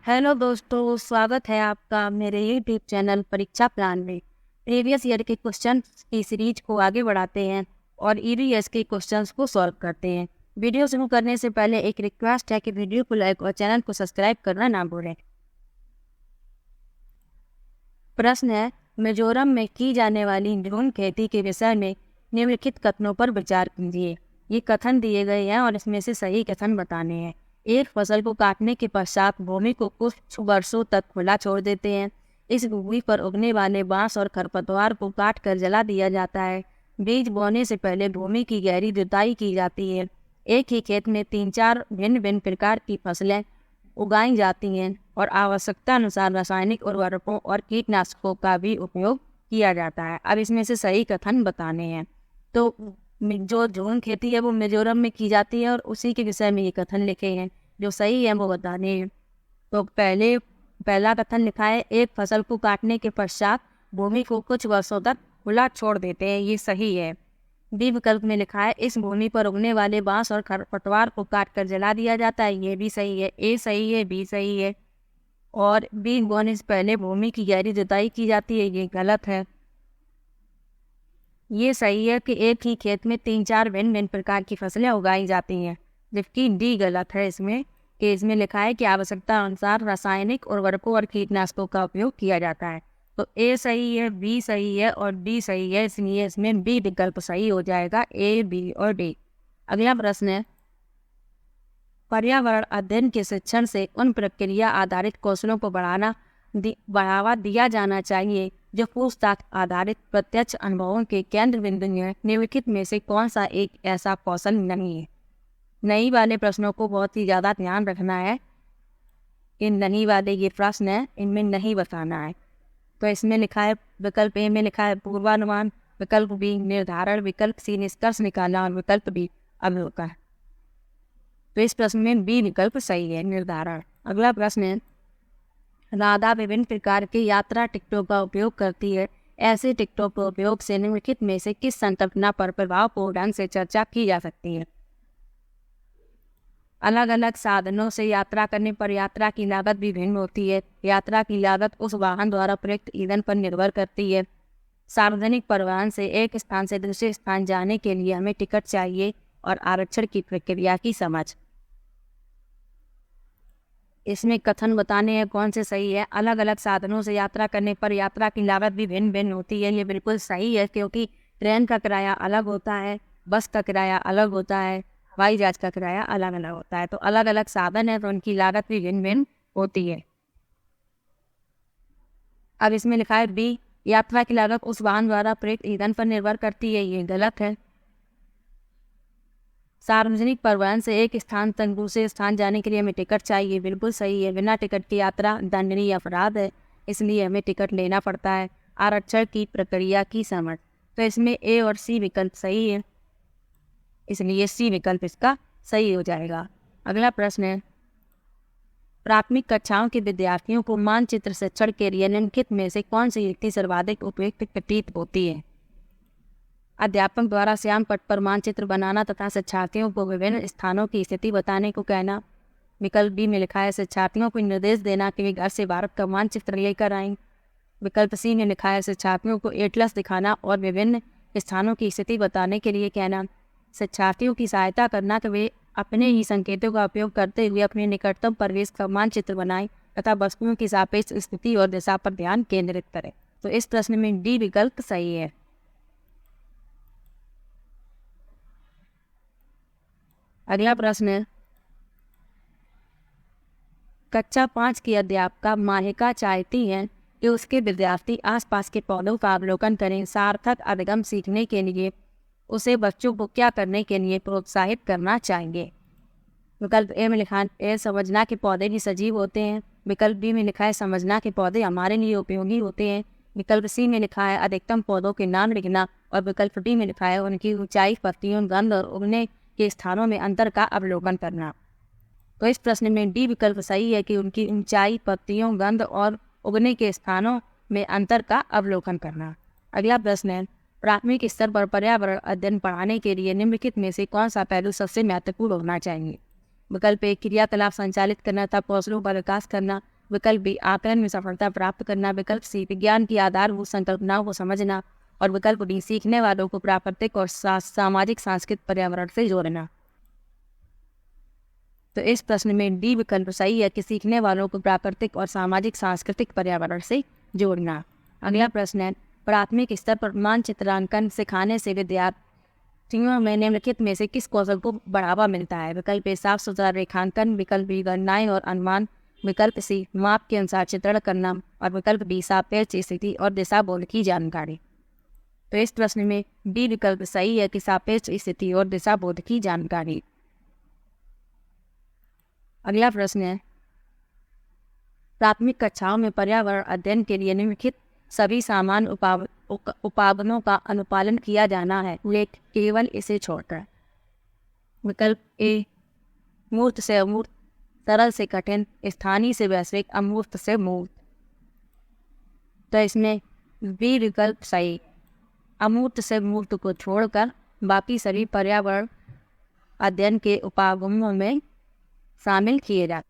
Hello दोस्तों, स्वागत है आपका मेरे यूट्यूब चैनल परीक्षा प्लान में। प्रीवियस ईयर के क्वेश्चन की सीरीज को आगे बढ़ाते हैं और ईवीएस के क्वेश्चंस को सॉल्व करते हैं। वीडियो शुरू करने से पहले एक रिक्वेस्ट है कि वीडियो को लाइक और चैनल को सब्सक्राइब करना ना भूलें। प्रश्न है, मिजोरम में की जाने वाली ड्रोन खेती के विषय में निम्नलिखित कथनों पर विचार कीजिए। ये कथन दिए गए हैं और इसमें से सही कथन बताने हैं। एक फसल को काटने के पश्चात भूमि को कुछ वर्षों तक खुला छोड़ देते हैं। इस भूमि पर उगने वाले बांस और खरपतवार को काट कर जला दिया जाता है। बीज बोने से पहले भूमि की गहरी जुताई की जाती है। एक ही खेत में 3-4 भिन्न भिन्न प्रकार की फसलें उगाई जाती हैं और आवश्यकता अनुसार रासायनिक उर्वरकों और कीटनाशकों का भी उपयोग किया जाता है। अब इसमें से सही कथन बताने हैं। तो जो ड्रोन खेती है वो मिजोरम में की जाती है और उसी के विषय में ये कथन लिखे हैं। जो सही है वो बताने हैं। तो पहला कथन लिखा है, एक फसल को काटने के पश्चात भूमि को कुछ वर्षों तक खुला छोड़ देते हैं। ये सही है। बी विकल्प में लिखा है, इस भूमि पर उगने वाले बांस और खरपतवार को काट कर जला दिया जाता है। ये भी सही है। ए सही है, बी सही है। और बीज बोने से पहले भूमि की गहरी जुताई की जाती है। ये गलत है। ये सही है कि एक ही खेत में 3-4 भिन्न भिन्न प्रकार की फसलें उगाई जाती हैं। जबकि डी गलत है इसमें, कि इसमें लिखा है कि आवश्यकता अनुसार रासायनिक उर्वरकों और कीटनाशकों का उपयोग किया जाता है। तो ए सही है, बी सही है और डी सही है, इसलिए इसमें बी विकल्प सही हो जाएगा। ए, बी और डी। अगला प्रश्न है, पर्यावरण अध्ययन के शिक्षण से उन प्रक्रिया आधारित कौशलों को बढ़ावा दिया जाना चाहिए जो पूछताछ आधारित प्रत्यक्ष अनुभवों के केंद्र बिंदु हैं। निम्नलिखित में से कौन सा एक ऐसा कौशल नहीं है? नहीं वाले प्रश्नों को बहुत ही ज़्यादा ध्यान रखना है। इन नहीं वाले ये प्रश्न है, इनमें नहीं बताना है। तो इसमें लिखा है, विकल्प ए में लिखा है पूर्वानुमान, विकल्प बी निर्धारण, विकल्प सी निष्कर्ष निकालना और विकल्प डी अवलोकन। तो इस प्रश्न में बी विकल्प सही है, निर्धारण। अगला प्रश्न है, राधा विभिन्न प्रकार की यात्रा टिकटों का उपयोग करती है। ऐसे टिकटों के उपयोग से निम्नलिखित में से किस संकल्पना पर प्रभावपूर्ण ढंग से चर्चा की जा सकती है? अलग अलग साधनों से यात्रा करने पर यात्रा की लागत भी भिन्न होती है। यात्रा की लागत उस वाहन द्वारा प्रयुक्त ईंधन पर निर्भर करती है। सार्वजनिक परिवहन से एक स्थान से दूसरे स्थान जाने के लिए हमें टिकट चाहिए और आरक्षण की प्रक्रिया की समझ। इसमें कथन बताने हैं कौन से सही है। अलग अलग साधनों से यात्रा करने पर यात्रा की लागत भी भिन्न भिन्न होती है। ये बिल्कुल सही है, क्योंकि ट्रेन का किराया अलग होता है, बस का किराया अलग होता है, हवाई जहाज का किराया अलग अलग होता है। तो अलग अलग साधन है तो उनकी लागत भी भिन्न भिन्न होती है। अब इसमें लिखा है बी, यात्रा की लागत उस वाहन द्वारा प्रयुक्त ईंधन पर निर्भर करती है। ये गलत है। सार्वजनिक परिवहन से एक स्थान तक दूसरे स्थान जाने के लिए हमें टिकट चाहिए। बिल्कुल सही है। बिना टिकट की यात्रा दंडनीय अपराध है, इसलिए हमें टिकट लेना पड़ता है। आरक्षण की प्रक्रिया की समझ। तो इसमें ए और सी विकल्प सही है, इसलिए सी विकल्प इसका सही हो जाएगा। अगला प्रश्न है, प्राथमिक कक्षाओं के विद्यार्थियों को मानचित्र शिक्षण के लिए निम्नलिखित में से कौन सी युक्ति सर्वाधिक उपयुक्त प्रतीत होती है? अध्यापक द्वारा श्याम पट्ट पर मानचित्र बनाना तथा शिक्षार्थियों को विभिन्न स्थानों की स्थिति बताने को कहना। विकल्प बी में लिखा है, शिक्षार्थियों को निर्देश देना कि वे घर से भारत का मानचित्र लेकर आएं। विकल्प सी में लिखा है, शिक्षार्थियों को एटलस दिखाना और विभिन्न स्थानों की स्थिति बताने के लिए कहना। शिक्षार्थियों की सहायता करना कि वे अपने ही संकेतों का उपयोग करते हुए अपने निकटतम परिवेश का मानचित्र बनाएं तथा वस्तुओं की सापेक्ष स्थिति और दिशा पर ध्यान केंद्रित करें। तो इस प्रश्न में डी विकल्प सही है। अगला प्रश्न है, कक्षा 5 की अध्यापिका माहिका चाहती हैं कि उसके विद्यार्थी आसपास के पौधों का अवलोकन करें। सार्थक अधिगम सीखने के लिए उसे बच्चों को क्या करने के लिए प्रोत्साहित करना चाहिए? विकल्प ए में लिखा है, समझना के पौधे भी सजीव होते हैं। विकल्प बी में लिखा है, समझना के पौधे हमारे लिए उपयोगी होते हैं। विकल्प सी में लिखा है, अधिकतम पौधों के नाम लिखना। और विकल्प डी में लिखा है, उनकी ऊंचाई, पत्तियों, गंध और उगने के स्थानों में अंतर का अवलोकन करना। तो इस प्रश्न में डी विकल्प सही है कि उनकी ऊंचाई, पत्तियों, गंध और उगने के स्थानों में अंतर का अवलोकन करना। अगला प्रश्न है, प्राथमिक स्तर पर पर्यावरण अध्ययन पढ़ाने के लिए निम्नलिखित में से कौन सा पहलू सबसे महत्वपूर्ण होना चाहिए? विकल्प ए क्रियाकलाप संचालित करना तथा कौशलों का विकास करना। विकल्प बी आकलन में सफलता प्राप्त करना। विकल्प सी विज्ञान की आधारभूत संकल्पनाओं को समझना। और विकल्प डी सीखने वालों को प्राकृतिक और सामाजिक सांस्कृतिक पर्यावरण से जोड़ना। तो इस प्रश्न में डी विकल्प सही है कि सीखने वालों को प्राकृतिक और सामाजिक सांस्कृतिक पर्यावरण से जोड़ना। अगला प्रश्न है, प्राथमिक स्तर पर मानचित्रांकन सिखाने से विद्यार्थियों में निम्नलिखित में से किस कौशल को बढ़ावा मिलता है। विकल्प ए साफ सुथरा रेखांकन। विकल्प बी गणनाएं और अनुमान। विकल्प सी माप के अनुसार चित्रण करना। और विकल्प बी सापेक्ष स्थिति और दिशा बोध की जानकारी। तो इस प्रश्न में डी विकल्प सही है कि सापेक्ष स्थिति और दिशा बोध की जानकारी। अगला प्रश्न है, प्राथमिक कक्षाओं में पर्यावरण अध्ययन के लिए निम्नलिखित सभी सामान्य उपागमों का अनुपालन किया जाना है, लेकिन केवल इसे छोड़कर। विकल्प ए मूर्त से अमूर्त, सरल से कठिन, स्थानीय से वैश्विक, अमूर्त से मूर्त। तो इसमें बी विकल्प सही, अमूर्त से मूर्त को छोड़कर बाकी सभी पर्यावरण अध्ययन के उपागमों में शामिल किए जाते।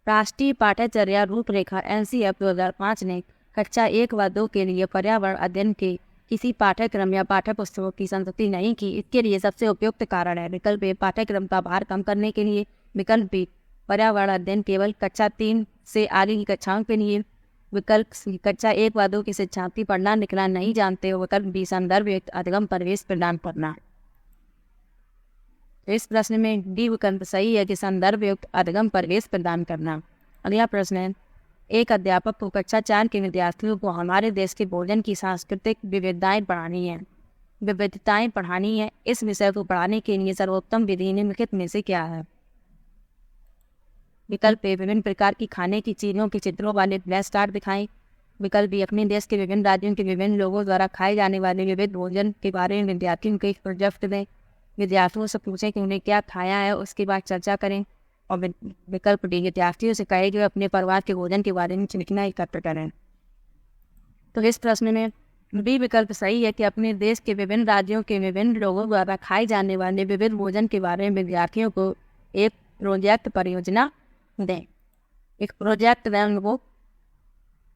राष्ट्रीय पाठ्यचर्या रूपरेखा NCF 2005 ने कक्षा 1 व 2 के लिए पर्यावरण अध्ययन के किसी पाठ्यक्रम या पाठ्यपुस्तकों की संस्तुति नहीं की। इसके लिए सबसे उपयुक्त कारण है। विकल्प ए पाठ्यक्रम का भार कम करने के लिए। विकल्प बी पर्यावरण अध्ययन केवल कक्षा 3 से आगे की कक्षाओं के लिए। विकल्प सी कक्षा 1 व 2 के शिक्षार्थी पढ़ना लिखना नहीं जानते हो। विकल्प बी संदर्भ युक्त अधिगम परिवेश प्रदान करना। इस प्रश्न में डी विकल्प सही है कि संदर्भ युक्त अधिगम परिवेश प्रदान करना। अगला प्रश्न है, एक अध्यापक को कक्षा 4 के विद्यार्थियों को हमारे देश के भोजन की सांस्कृतिक विविधताएं पढ़ानी है। इस विषय को पढ़ाने के लिए सर्वोत्तम विधि निम्नलिखित में से क्या है। विकल्प ए विभिन्न प्रकार की खाने की चीज़ों के चित्रों वाले फ्लैश कार्ड दिखाएं। विकल्प बी अपने देश के विभिन्न राज्यों के विभिन्न लोगों द्वारा खाए जाने वाले विविध भोजन के बारे में विद्यार्थियों को एक प्रोजेक्ट दें। विद्यार्थियों से पूछें कि उन्हें क्या खाया है, उसके बाद चर्चा करें। और विकल्प डी विद्यार्थियों से कहें कि वे अपने परिवार के भोजन के बारे में लिखना एकत्र करें। तो इस प्रश्न में बी विकल्प सही है कि अपने देश के विभिन्न राज्यों के विभिन्न लोगों द्वारा खाए जाने वाले विविध भोजन के बारे में विद्यार्थियों को एक प्रोजेक्ट परियोजना दें। एक प्रोजेक्ट दें उनको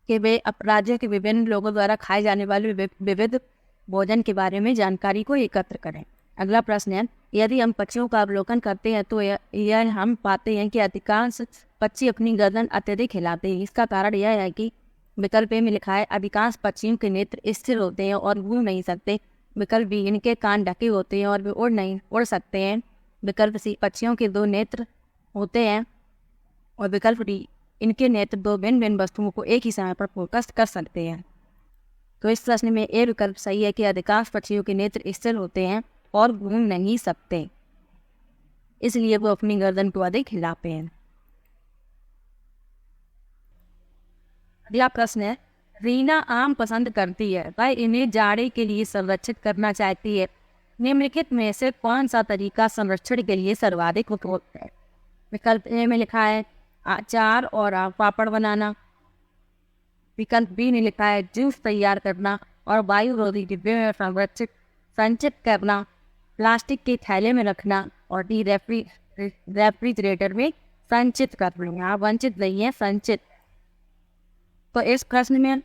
कि वे राज्य के विभिन्न लोगों द्वारा खाए जाने वाले विविध भोजन के बारे में जानकारी को एकत्र करें। अगला प्रश्न है, यदि हम पक्षियों का अवलोकन करते हैं तो यह हम पाते हैं कि अधिकांश पक्षी अपनी गर्दन अत्यधिक हिलाते हैं। इसका कारण यह है कि विकल्प ए में लिखा है अधिकांश पक्षियों के नेत्र स्थिर होते हैं और घूम नहीं सकते। विकल्प बी इनके कान ढके होते हैं और वे उड़ सकते हैं। विकल्प सी पक्षियों के 2 नेत्र होते हैं। और विकल्प डी इनके नेत्र 2 भिन्न भिन्न वस्तुओं को एक ही समय पर फोकस कर सकते हैं। तो इस प्रश्न में ए विकल्प सही है कि अधिकांश पक्षियों के नेत्र स्थिर होते हैं और घूम नहीं सकते, इसलिए वो अपनी गर्दन को अधिक हिलाते हैं। अगला प्रश्न है, रीना आम पसंद करती है, वह इन्हें जाड़े के लिए संरक्षित करना चाहती है। निम्नलिखित में से कौन सा तरीका संरक्षण के लिए सर्वाधिक उपयुक्त है। विकल्प ए में लिखा है अचार और आम पापड़ बनाना। विकल्प बी ने लिखा है जूस तैयार करना और वायु रोधी डिब्बे में संचित करना, प्लास्टिक के थैले में रखना और डी रेफ्रिजरेटर में संचित करना। वंचित नहीं है, संचित। तो इस प्रश्न में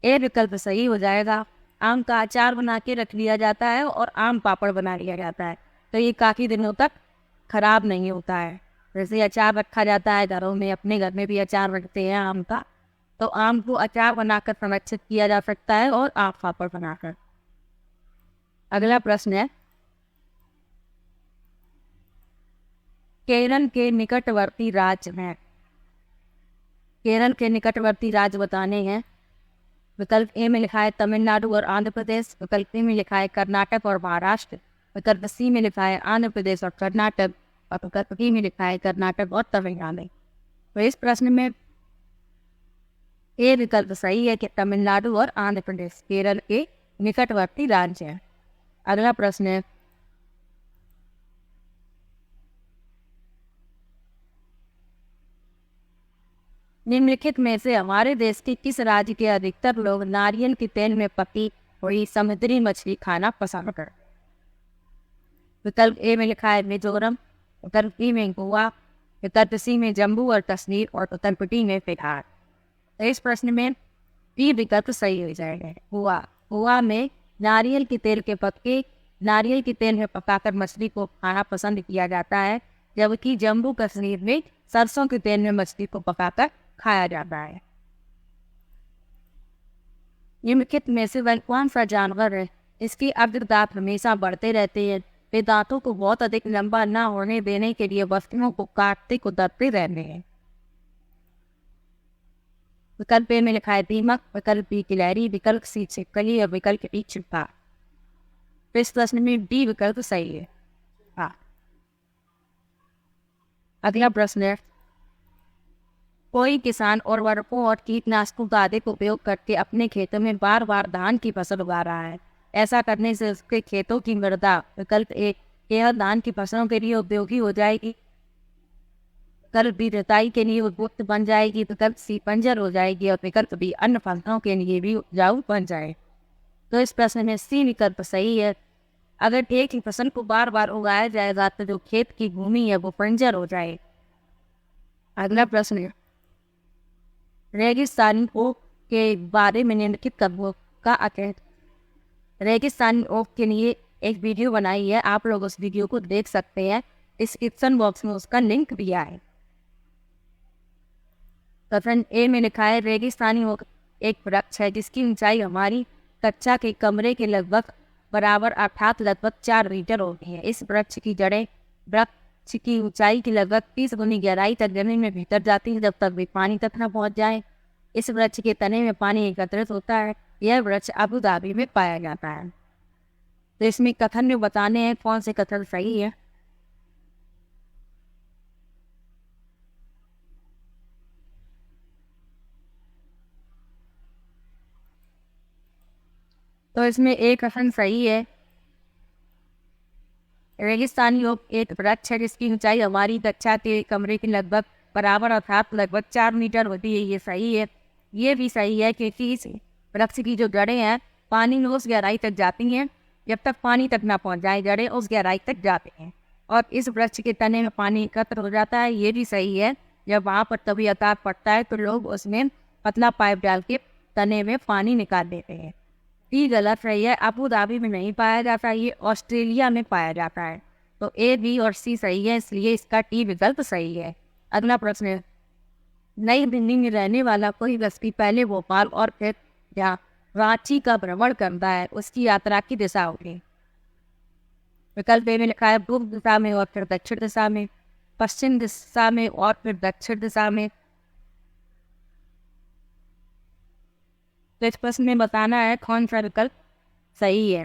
ए विकल्प सही हो जाएगा। आम का अचार बना के रख लिया जाता है और आम पापड़ बना लिया जाता है, तो ये काफ़ी दिनों तक खराब नहीं होता है। जैसे अचार रखा जाता है घरों में, अपने घर में भी अचार रखते हैं आम का, तो आम को अचार बनाकर संरक्षित किया जा सकता है और आम पापड़ बनाकर। अगला प्रश्न है, केरल के निकटवर्ती राज्य हैं। केरल के निकटवर्ती राज्य बताने हैं। विकल्प ए में लिखा है तमिलनाडु और आंध्र प्रदेश। विकल्प बी में लिखा है कर्नाटक और महाराष्ट्र। विकल्प सी में लिखा है आंध्र प्रदेश और कर्नाटक। और विकल्प डी में लिखा है कर्नाटक और तमिलनाडु। तो इस प्रश्न में ए विकल्प सही है कि तमिलनाडु और आंध्र प्रदेश केरल के निकटवर्ती राज्य हैं। अगला प्रश्न है, निम्नलिखित में से हमारे देश के किस राज्य के अधिकतर लोग नारियल के तेल में पकी हुई समुद्री मछली खाना पसंद करते? विकल्प ए में लिखा है मिजोरम, विकल्प बी में गोवा, विकल्प सी में जम्मू और कश्मीर और विकल्प डी में बिहार। तो इस प्रश्न में बी विकल्प सही हो जाएगा। गोवा, गोवा में नारियल के तेल में पकाकर मछली को खाना पसंद किया जाता है, जबकि जम्मू कश्मीर में सरसों के तेल में मछली को पकाकर खाया जाता है। निम्नलिखित में से वह कौन सा जानवर है इसके अग्र दांत हमेशा बढ़ते रहते हैं? वे दांतों को बहुत अधिक लंबा न होने देने के लिए वस्तुओं को काटते कुतरते रहते हैं। विकल्प ए में लिखा है दीमक, विकल्प बी गिलहरी, विकल्प सी छिपकली और विकल्प डी चिंपा। इस प्रश्न में डी विकल्प सही है। हाँ, अगला प्रश्न है, कोई किसान उर्वरकों और कीटनाशकों का अधिक उपयोग करके अपने खेतों में बार बार धान की फसल उगा रहा है। ऐसा करने से उसके खेतों की मृदा, विकल्प ए यह धान की फसलों के लिए उपयोगी हो जाएगी, विकल्प बी जुताई के लिए उपयुक्त बन जाएगी, विकल्प सी बंजर हो जाएगी और विकल्प बी अन्य फसलों के लिए भी उपजाऊ बन जाए। तो इस प्रश्न में सी विकल्प सही है। अगर एक ही फसल को बार बार उगाया जाएगा तो जो खेत की भूमि है वो बंजर हो जाए। अगला प्रश्न है, रेगिस्तानी ओक के बारे में निम्नलिखित कदमों का अध्ययन। रेगिस्तानी ओक के लिए एक वीडियो बनाई है, आप लोग उस वीडियो को देख सकते हैं, डिस्क्रिप्शन बॉक्स में उसका लिंक दिया है। कथन ए में लिखा है रेगिस्तानी ओक एक वृक्ष है जिसकी ऊंचाई हमारी कक्षा के कमरे के लगभग बराबर अर्थात लगभग 4 मीटर होती है। इस वृक्ष की जड़ें वृक्ष की ऊंचाई की लगभग 30 गुनी गहराई तक जमीन में भीतर जाती है जब तक भी पानी तक न पहुंच जाए। इस वृक्ष के तने में पानी एकत्रित होता है। यह वृक्ष अबू धाबी में पाया जाता है। तो इसमें कथन में बताने हैं कौन से कथन सही है। तो इसमें एक कथन सही है, रेगिस्तानी ओक एक वृक्ष है जिसकी ऊंचाई हमारी कक्षा के कमरे के लगभग बराबर अर्थात लगभग 4 मीटर होती है। ये सही है। ये भी सही है क्योंकि इस वृक्ष की जो जड़ें हैं पानी में उस गहराई तक जाती हैं जब तक पानी तक ना पहुंच जाए, जड़ें उस गहराई तक जाते हैं और इस वृक्ष के तने में पानी एकत्र हो जाता है। ये भी सही है, जब वहाँ पर कभी अकाल पड़ता है तो लोग उसमें पतला पाइप डाल के तने में पानी निकाल देते हैं। ये गलत रही है, अबू धाबी में नहीं पाया जाता, ये ऑस्ट्रेलिया में पाया जाता है। तो ए, बी और सी सही है, इसलिए इसका टी विकल्प सही है। अगला प्रश्न है, नई दिल्ली में रहने वाला कोई व्यक्ति पहले भोपाल और फिर या रांची का भ्रमण करता है, उसकी यात्रा की दिशा होगी। विकल्प ए में लिखा है पूर्व दिशा में और फिर दक्षिण दिशा में, पश्चिम दिशा में और फिर दक्षिण दिशा में। तो इस प्रश्न में बताना है कौन सा विकल्प सही है।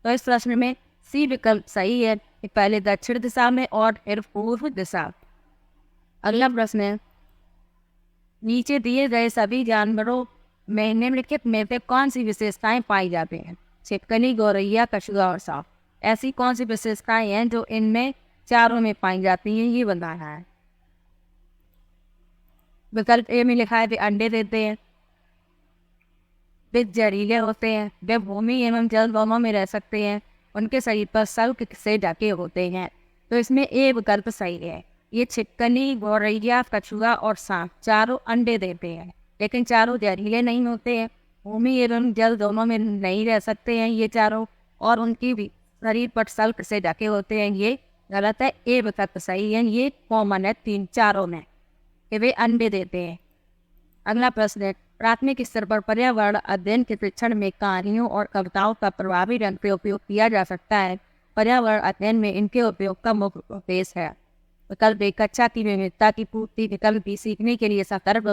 तो इस प्रश्न में सी विकल्प सही है, पहले दक्षिण दिशा में और फिर पूर्व दिशा। अगला प्रश्न है, नीचे दिए गए सभी जानवरों में निम्नलिखित में से कौन सी विशेषताएं पाई जाती हैं? छिपकली, गौरैया, कछुआ और सांप। ऐसी कौन सी विशेषताएं हैं जो इनमें चारों में पाई जाती हैं, ये बताना है। विकल्प ए में लिखा है वे अंडे देते हैं, वे जहरीले होते हैं, वे भूमि एवं जल दोनों में रह सकते हैं, उनके शरीर पर सल्क से ढके होते हैं। तो इसमें ए विकल्प सही है। ये छिपकली, गौरैया, कछुआ और सांप चारों अंडे देते हैं, लेकिन चारों जहरीले नहीं होते हैं, भूमि एवं जल दोनों में नहीं रह सकते हैं ये चारों, और उनकी भी शरीर पर सल्क से ढके होते हैं। ये गलत है, ए विकल्प सही है। ये कॉमन है तीन चारों में कि वे अंडे देते हैं। अगला प्रश्न है, प्राथमिक स्तर पर पर्यावरण अध्ययन के शिक्षण में कहानियों और कविताओं का प्रभावी ढंग से उपयोग किया जा सकता है। पर्यावरण अध्ययन में इनके उपयोग का मुख्य उद्देश्य है। विकल्प ए कक्षा की विविधता की पूर्ति, विकल्प बी सीखने के लिए सतर्क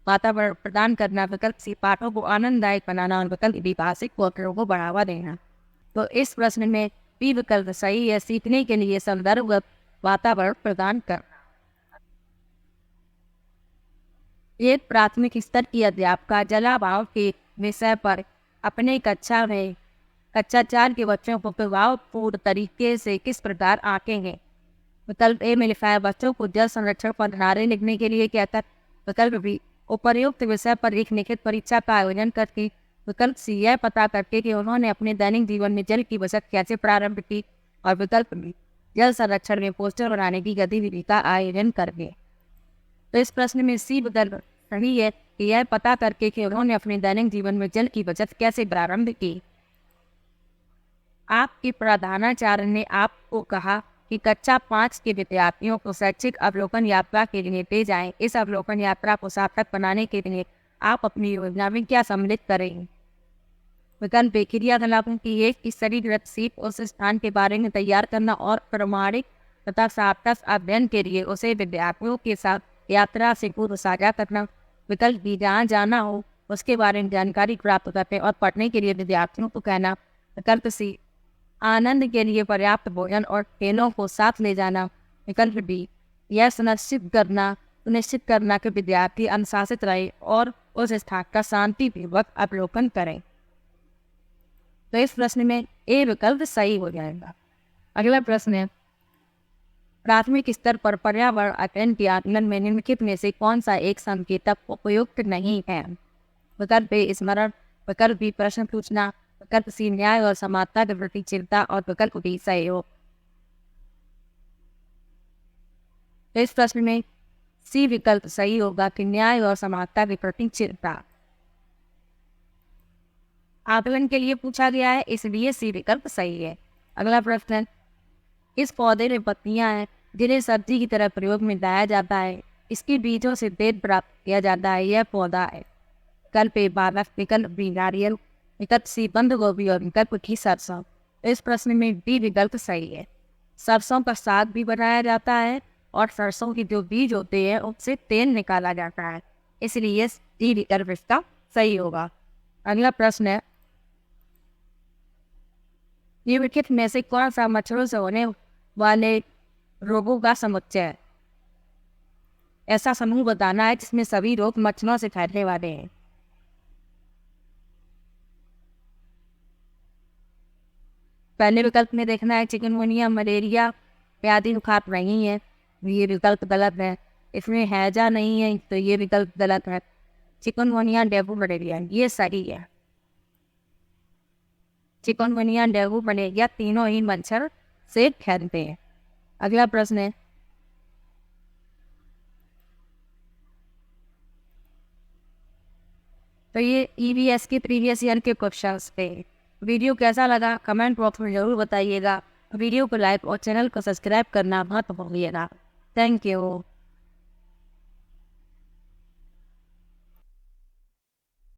वातावरण प्रदान करना, विकल्प सी पाठों को आनंददायक बनाना और विकल्प बी भाषिक कौशलों को बढ़ावा देना। तो इस प्रश्न में बी विकल्प सही है, सीखने के लिए संदर्भ वातावरण प्रदान करना। एक प्राथमिक स्तर की अध्यापिका जलाभाव के विषय पर अपने कक्षा 4 के बच्चों को प्रभावपूर्ण तरीके से किस प्रकार आंकेंगे? विकल्प ए में लिखा है बच्चों को जल संरक्षण पर नारे लिखने के लिए कहता। विकल्प बी उपर्युक्त विषय पर एक लिखित परीक्षा का आयोजन करके। विकल्प सी यह पता करके कि उन्होंने अपने दैनिक जीवन में जल की बचत कैसे प्रारंभ की। और विकल्प बी जल संरक्षण में पोस्टर बनाने की गतिविधि का आयोजन करके। तो इस प्रश्न में सी विकल्प सही है कि यह पता करके कि उन्होंने अपने दैनिक जीवन में जल की बचत कैसे प्रारंभ की। आपके प्रधानाचार्य ने आपको कहा कि कक्षा 5 के विद्यार्थियों को शैक्षिक अवलोकन यात्रा के लिए ले जाएं। इस अवलोकन यात्रा को सार्थक बनाने के लिए आप अपनी योजना में क्या सम्मिलित करेंगे। विकल्प क्रियाकलापों की एक स्तरीकृत सीट उस स्थान के बारे में तैयार करना और प्रमाणिक तथा सार्थक अध्ययन के लिए उसे विद्यार्थियों के साथ यात्रा से पूर्व साझा करना। विकल्प बी जहाँ जाना हो उसके बारे में जानकारी प्राप्त करने और पढ़ने के लिए विद्यार्थियों को कहना। विकल्प सी आनंद के लिए पर्याप्त भोजन और खेलों को साथ ले जाना। विकल्प डी यह सुनिश्चित करना कि विद्यार्थी अनुशासित रहे और उस स्थान का शांतिपूर्वक अवलोकन करें। तो इस प्रश्न में ए विकल्प सही हो जाएगा। अगला प्रश्न है प्राथमिक स्तर पर पर्यावरण अध्ययन के आकलन में निम्नलिखित में से कौन सा एक संकेतक उपयुक्त नहीं है। विकल्प ए स्मरण। विकल्प बी प्रश्न पूछना। विकल्प सी न्याय और समानता के प्रति चिंता। और विकल्प डी सहयोग। तो इस प्रश्न में सी विकल्प सही होगा कि न्याय और समानता के प्रति चिंता आकलन के लिए पूछा गया है, इसलिए सी विकल्प सही है। अगला प्रश्न इस पौधे में पत्तियां हैं जिन्हें सब्जी की तरह प्रयोग में लाया जाता है। इसके बीजों से तेल प्राप्त किया जाता है। यह पौधा है। विकल्प ए पालक। विकल्प बी नारियल। विकल्प सी बंद गोभी। और विकल्प डी सरसों। इस प्रश्न में डी विकल्प सही है। सरसों का साग भी बनाया जाता है और सरसों के जो बीज होते हैं उनसे तेल निकाला जाता है, इसलिए डी विकल्प इसका सही होगा। अगला प्रश्न है निम्नलिखित में से कौन सा मच्छरों से होने वाले रोगों का समुच्चय है। ऐसा समूह बताना है जिसमें सभी रोग मच्छरों से फैलने वाले हैं। पहले विकल्प में देखना है चिकनगुनिया, मलेरिया, प्यादी बुखार नहीं है, ये विकल्प गलत है। इसमें हैजा नहीं है, तो ये विकल्प गलत है। चिकनगुनिया, डेंगू, मलेरिया ये सही है। चिकनगुनिया, डेंगू, मलेरिया तीनों ही मच्छर से फैलते हैं। अगला प्रश्न है तो ये EVS के प्रीवियस ईयर के क्वेश्चंस थे। वीडियो कैसा लगा कमेंट बॉक्स में जरूर बताइएगा। वीडियो को लाइक और चैनल को सब्सक्राइब करना मत भूलिएगा। Thank you.